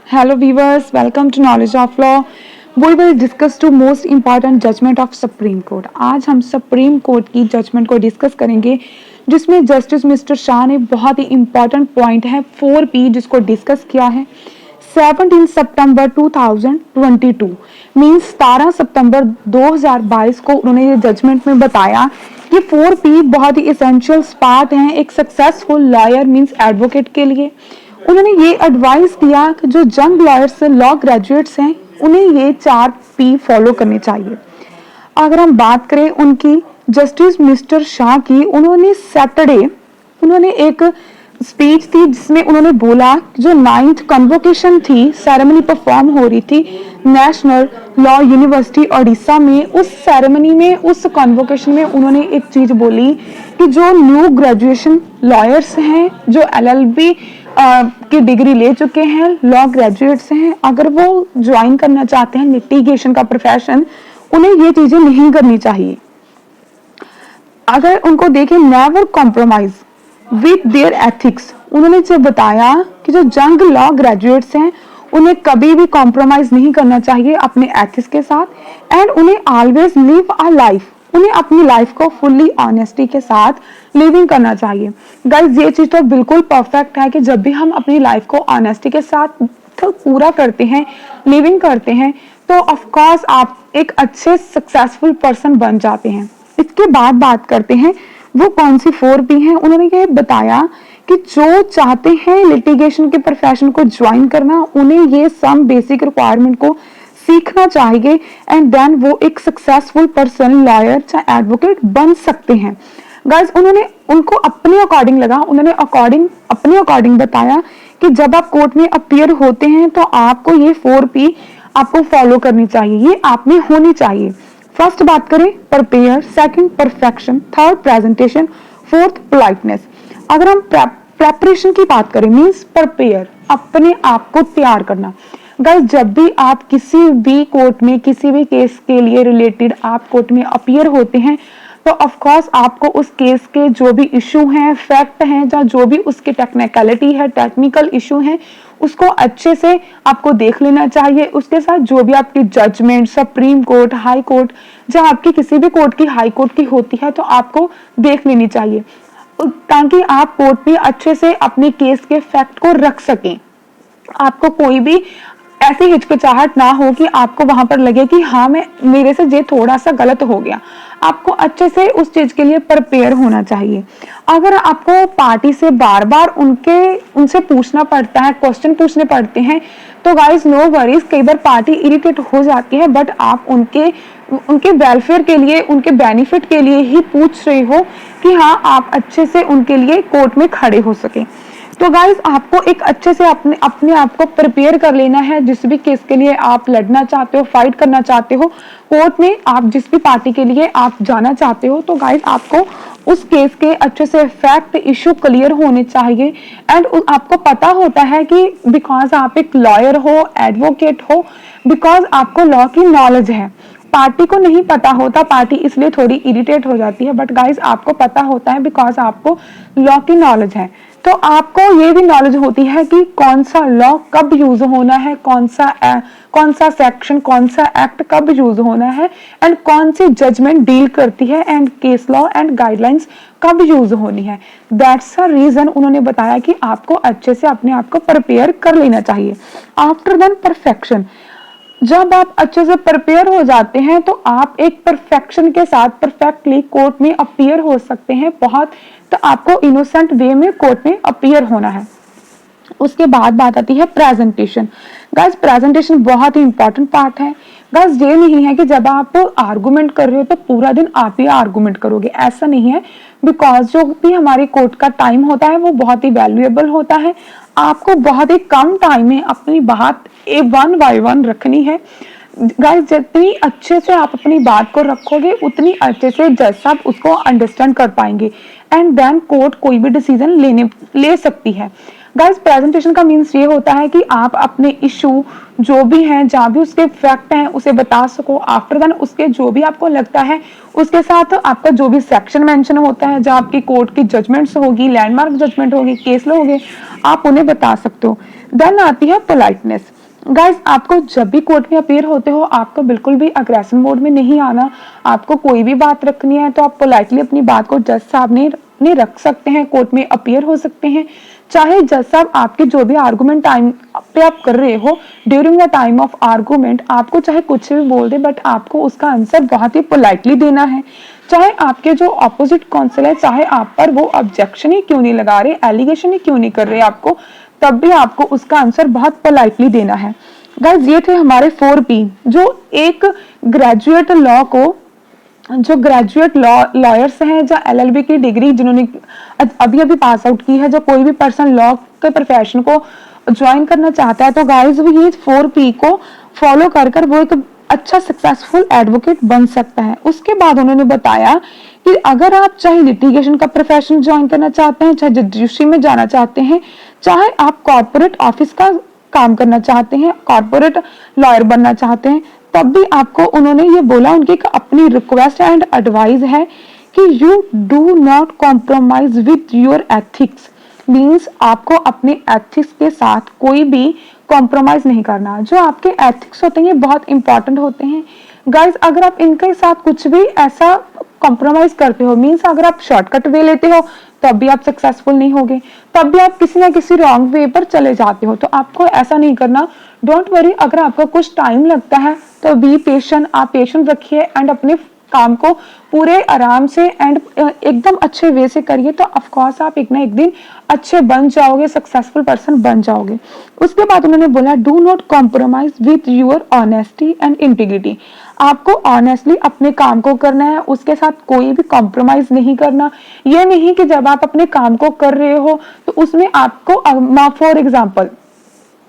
Hello viewers, welcome to Knowledge of Law. We will discuss two most important judgment of Supreme Court. आज हम supreme court की judgement को discuss करेंगे जिसमें justice mister Shah ने बहुत ही इम्पॉर्टेंट पॉइंट है 4P जिसको डिस्कस किया है 17 सितंबर 2022 मीन्स 17 सितंबर 2022 को उन्होंने ये जजमेंट में बताया कि 4P बहुत ही इसेंशियल पार्ट है एक सक्सेसफुल लॉयर मीन्स एडवोकेट के लिए। उन्होंने ये एडवाइस दिया कि जो यंग लॉयर्स लॉ ग्रेजुएट्स हैं उन्हें ये 4P फॉलो करनी चाहिए। अगर हम बात करें उनकी जस्टिस मिस्टर शाह की, उन्होंने सैटरडे एक स्पीच थी जिसमें उन्होंने बोला जो 9th कन्वोकेशन थी, सेरेमनी परफॉर्म हो रही थी नेशनल लॉ यूनिवर्सिटी ओडिशा में। उस सेरेमनी में, उस कन्वोकेशन में उन्होंने एक चीज बोली कि जो न्यू ग्रेजुएशन लॉयर्स हैं, जो LLB की डिग्री ले चुके हैं, लॉ ग्रेजुएट्स हैं, अगर वो ज्वाइन करना चाहते हैं लिटिगेशन का प्रोफेशन, उन्हें ये चीजें नहीं करनी चाहिए। अगर उनको देखें, never compromise with their ethics. उन्होंने जो बताया कि जो यंग लॉ ग्रेजुएट्स हैं उन्हें कभी भी कॉम्प्रोमाइज नहीं करना चाहिए अपने एथिक्स के साथ एंड उन्हें ऑलवेज लिव अ लाइफ, उन्हें अपनी लाइफ को फुल्ली ऑनेस्टी के साथ लिविंग करना चाहिए। गाइस ये चीज तो बिल्कुल परफेक्ट है कि जब भी हम अपनी लाइफ को ऑनेस्टी के साथ तो पूरा करते हैं, लिविंग करते हैं, तो ऑफ कोर्स आप एक अच्छे सक्सेसफुल पर्सन बन जाते हैं। इसके बाद बात करते हैं वो कौन सी 4P है। उन्होंने ये बताया कि जो चाहते हैं लिटिगेशन के प्रोफेशन को ज्वाइन करना, उन्हें ये सम बेसिक रिक्वायरमेंट को सीखना चाहिए एंड देन वो एक सक्सेसफुल पर्सन, लॉयर चाहे एडवोकेट बन सकते हैं। गाइस उनको अपने अकॉर्डिंग लगा, उन्होंने अपने अकॉर्डिंग बताया कि जब आप कोर्ट में अपीयर होते हैं तो आपको ये 4P आपको फॉलो करनी चाहिए, ये आप में होनी चाहिए। फर्स्ट बात करें prepare, second perfection, third presentation, fourth politeness. अगर हम प्रेपरेशन की बात करें मींस प्रिपेयर, अपने आप को तैयार करना। गाइस जब भी आप किसी भी कोर्ट में किसी भी केस के लिए रिलेटेड आप कोर्ट में अपीयर होते हैं तो ऑफ कोर्स आपको उस केस के जो भी इशू हैं, फैक्ट हैं, या जो भी उसकी टेक्निकलिटी है, टेक्निकल इशू हैं, उसको अच्छे से आपको देख लेना चाहिए। उसके साथ जो भी आपकी judgement supreme court, high court, जब आपकी किसी भी कोर्ट की हाई कोर्ट की होती है तो आपको देख लेनी चाहिए ताकि आप कोर्ट में अच्छे से अपने केस के फैक्ट को रख सकें। आपको कोई भी ऐसी हिचकिचाहट ना हो कि आपको वहां पर लगे कि हाँ मेरे से ये थोड़ा सा गलत हो गया। आपको अच्छे से उस चीज के लिए प्रिपेयर होना चाहिए। अगर आपको पार्टी से बार बार उनसे पूछना पड़ता है, क्वेश्चन पूछने पड़ते हैं, तो गाइस नो वरीज, कई बार पार्टी इरिटेट हो जाती है, बट आप उनके वेलफेयर के लिए, उनके बेनिफिट के लिए ही पूछ रहे हो कि हाँ आप अच्छे से उनके लिए कोर्ट में खड़े हो सके। तो गाइस आपको एक अच्छे से अपने आप को प्रिपेयर कर लेना है। जिस भी केस के लिए आप लड़ना चाहते हो, फाइट करना चाहते हो कोर्ट में, आप जिस भी पार्टी के लिए आप जाना चाहते हो, तो गाइस आपको उस केस के अच्छे से फैक्ट, इशू क्लियर होने चाहिए एंड आपको पता होता है कि बिकॉज आप एक लॉयर हो, एडवोकेट हो, बिकॉज आपको लॉ की नॉलेज है। पार्टी को नहीं पता होता, पार्टी इसलिए थोड़ी इरिटेट हो जाती है, बट गाइस आपको पता होता है बिकॉज आपको लॉ की नॉलेज है। तो आपको ये भी नॉलेज होती है कि कौन सा लॉ कब यूज होना है, कौन सा सेक्शन, कौन सा एक्ट कब यूज होना है एंड कौन सी जजमेंट डील करती है and case law and guidelines कब यूज होनी है। दैट्स अ रीजन उन्होंने बताया कि आपको अच्छे से अपने आप को प्रिपेयर कर लेना चाहिए। आफ्टर देन परफेक्शन, जब आप अच्छे से प्रिपेयर हो जाते हैं तो आप एक परफेक्शन के साथ परफेक्टली कोर्ट में अपीयर हो सकते हैं। तो आपको इनोसेंट वे में कोर्ट में अपीयर होना है। उसके बाद बात आती है प्रेजेंटेशन। गाइस प्रेजेंटेशन बहुत ही इंपॉर्टेंट पार्ट है। गाइस ये नहीं है कि जब आप आर्गुमेंट कर रहे हो तो पूरा दिन आप ही आर्गुमेंट करोगे, ऐसा नहीं है। बिकॉज जो भी हमारे कोर्ट का टाइम होता है वो बहुत ही वैल्यूएबल होता है। आपको बहुत ही कम टाइम में अपनी बात वन बाय वन रखनी है। गाइस जितनी अच्छे से आप अपनी बात को रखोगे उतनी अच्छे से जज साहब उसको अंडरस्टैंड कर पाएंगे एंड देन कोर्ट कोई भी डिसीजन ले सकती है। गाइस प्रेजेंटेशन का मीन्स ये होता है कि आप अपने इशू जो भी हैं, जहाँ भी उसके फैक्ट हैं उसे बता सको। आफ्टर देन उसके जो भी आपको लगता है उसके साथ आपका जो भी सेक्शन मेंशन होता है, जहाँ आपकी कोर्ट की जजमेंट्स होगी, लैंडमार्क जजमेंट होगी, केस लॉ होंगे, आप उन्हें बता सकते हो। देन आती है पोलाइटनेस। गाइस आपको जब भी कोर्ट में अपीयर होते हो आपको बिल्कुल भी अग्रेशन मोड में नहीं आना। आपको कोई भी बात रखनी है तो आप पोलाइटली अपनी बात को जज साहब ने रख सकते हैं, कोर्ट में अपीयर हो सकते हैं। चाहे जज साहब आपके जो भी आर्गुमेंट टाइम पे आप कर रहे हो, during the time of argument आपको चाहे कुछ भी बोल दे, बट आपको उसका आंसर बहुत ही पोलाइटली देना है। चाहे आपके जो अपोजिट काउंसिल है, चाहे आप पर वो ऑब्जेक्शन ही क्यों नहीं लगा रहे, एलिगेशन ही क्यों नहीं कर रहे आपको, तब भी आपको उसका आंसर बहुत पोलाइटली देना है। गाइस ये थे हमारे 4P, जो एक ग्रेजुएट लॉ को, जो ग्रेजुएट लॉयर्स हैं, जो LLB की डिग्री जिन्होंने अभी अभी पास आउट की है, जो कोई भी पर्सन लॉ के प्रोफेशन को ज्वाइन करना चाहता है, तो गाइस वो ये 4P को फॉलो कर कर वो एक अच्छा सक्सेसफुल एडवोकेट बन सकता है। उसके बाद उन्होंने बताया कि अगर आप चाहे लिटिगेशन का प्रोफेशन ज्वाइन करना चाहते हैं, चाहे जुडिशरी में जाना चाहते हैं, चाहे आप कॉर्पोरेट ऑफिस का काम करना चाहते हैं, कॉर्पोरेट लॉयर बनना चाहते हैं, तब भी आपको उन्होंने ये बोला, उनकी अपनी रिक्वेस्ट एंड एडवाइस है कि you do not compromise with your ethics. Means आपको अपने एथिक्स के साथ कोई भी कॉम्प्रोमाइज नहीं करना। जो आपके एथिक्स होते हैं ये बहुत इंपॉर्टेंट होते हैं गाइस। अगर आप इनके साथ कुछ भी ऐसा कॉम्प्रोमाइज करते हो, मीन्स अगर आप शॉर्टकट वे लेते हो तब भी आप सक्सेसफुल नहीं होगे, तब भी आप किसी ना किसी रॉन्ग वे पर चले जाते हो। तो आपको ऐसा नहीं करना। डोंट वरी, अगर आपको कुछ टाइम लगता है तो बी पेशेंट, आप पेशेंट रखिए एंड अपने काम को पूरे आराम से एंड एकदम अच्छे वे से करिए, तो ऑफ कोर्स आप एक ना एक दिन अच्छे बन जाओगे, सक्सेसफुल पर्सन बन जाओगे। उसके बाद उन्होंने बोला do not compromise with your honesty and integrity. आपको ऑनेस्टली अपने काम को करना है, उसके साथ कोई भी कॉम्प्रोमाइज नहीं करना। ये नहीं कि जब आप अपने काम को कर रहे हो तो उसमें आपको फॉर एग्जाम्पल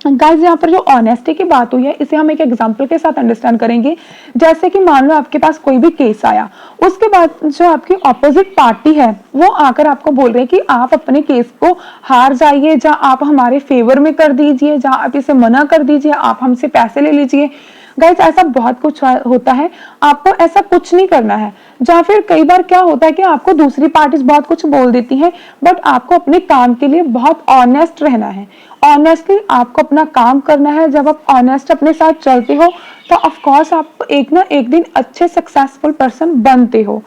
गाइस यहाँ पर जो ऑनेस्टी की बात हुई है इसे हम एक एग्जांपल के साथ अंडरस्टैंड करेंगे। जैसे कि मान लो आपके पास कोई भी केस आया, उसके बाद जो आपकी ऑपोजिट पार्टी है वो आकर आपको बोल रहे हैं कि आप अपने केस को हार जाइए, या आप हमारे फेवर में कर दीजिए, या आप इसे मना कर दीजिए, आप हमसे पैसे ले लीजिए। गाइस ऐसा बहुत कुछ होता है, आपको ऐसा कुछ नहीं करना है। या फिर कई बार क्या होता है कि आपको दूसरी पार्टीज बहुत कुछ बोल देती हैं, बट आपको अपने काम के लिए बहुत ऑनेस्ट रहना है। ऑनेस्टली आपको अपना काम करना है। जब आप ऑनेस्ट अपने साथ चलते हो तो ऑफ कोर्स आप एक ना एक दिन अच्छे सक्सेसफुल पर्सन बनते हो।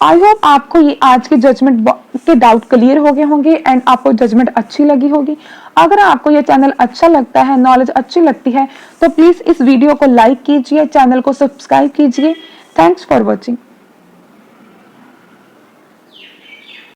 आई होप आपको ये आज के जजमेंट के डाउट क्लियर हो गए होंगे एंड आपको जजमेंट अच्छी लगी होगी। अगर आपको ये चैनल अच्छा लगता है, नॉलेज अच्छी लगती है, तो प्लीज इस वीडियो को लाइक कीजिए, चैनल को सब्सक्राइब कीजिए। Thanks for watching.